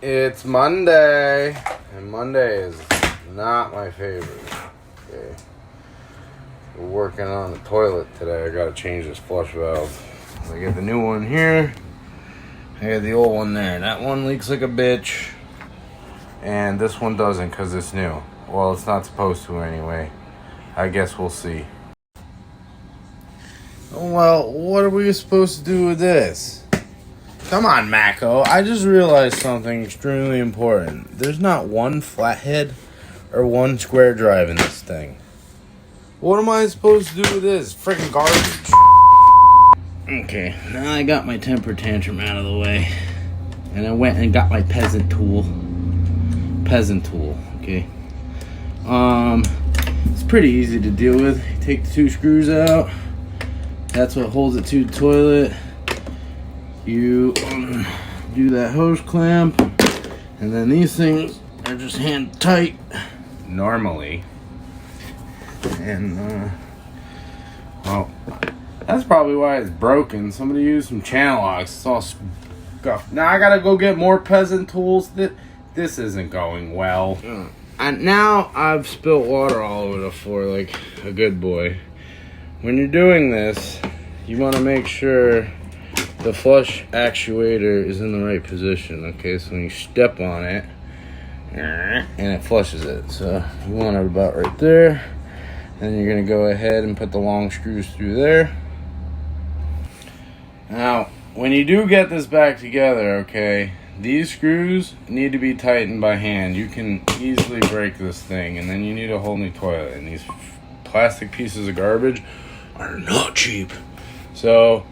It's Monday, and Monday is not my favorite. Okay. We're working on the toilet today. I gotta change this flush valve. I get the new one here. I got the old one there. That one leaks like a bitch. And this one doesn't because it's new. Well, it's not supposed to anyway. I guess we'll see. Well, what are we supposed to do with this? Come on, Mako. I just realized something extremely important. There's not one flathead or one square drive in this thing. What am I supposed to do with this? Freaking garbage. Okay, now I got my temper tantrum out of the way. And I went and got my peasant tool. Okay. It's pretty easy to deal with. You take the two screws out. That's what holds it to the toilet. You do that hose clamp, and then these things are just hand tight normally. And well, that's probably why it's broken. Somebody used some channel locks. It's all scuffed. Now I gotta go get more peasant tools. This isn't going well. And now I've spilled water all over the floor like a good boy. When you're doing this, you want to make sure the flush actuator is in the right position. Okay, so when you step on it, and it flushes it. So you want it about right there. Then you're going to go ahead and put the long screws through there. Now, when you do get this back together, okay, these screws need to be tightened by hand. You can easily break this thing, and then you need a whole new toilet. And these plastic pieces of garbage are not cheap. So,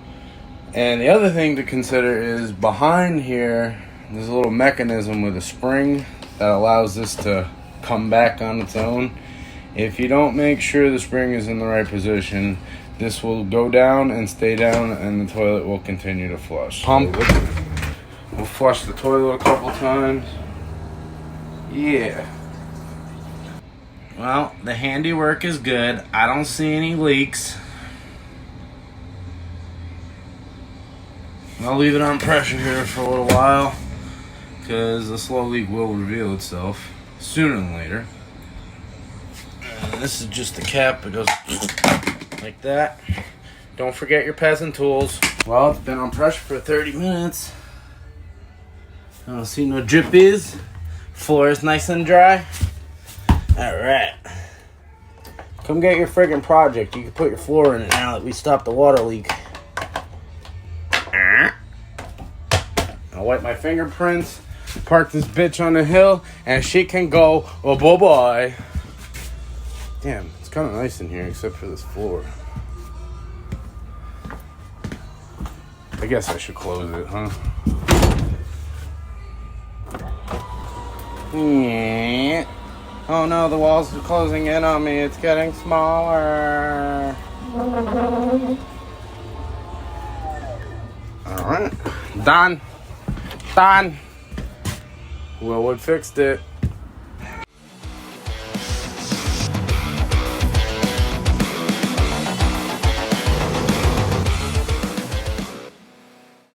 and the other thing to consider is behind here, there's a little mechanism with a spring that allows this to come back on its own. If you don't make sure the spring is in the right position, this will go down and stay down, and the toilet will continue to flush. Pump. We'll flush the toilet a couple times. Yeah. Well, the handiwork is good. I don't see any leaks. I'll leave it on pressure here for a little while, because the slow leak will reveal itself sooner than later. And this is just the cap. It goes like that. Don't forget your peasant tools. Well, it's been on pressure for 30 minutes. I don't see no drippies. Floor is nice and dry. Alright. Come get your friggin' project. You can put your floor in it now that we stopped the water leak. I'll wipe my fingerprints, park this bitch on the hill, and she can go, oh boy. Damn, it's kind of nice in here except for this floor. I guess I should close it, huh? Yeah. Oh no, the walls are closing in on me. It's getting smaller. Alright. Done. Well, we fixed it.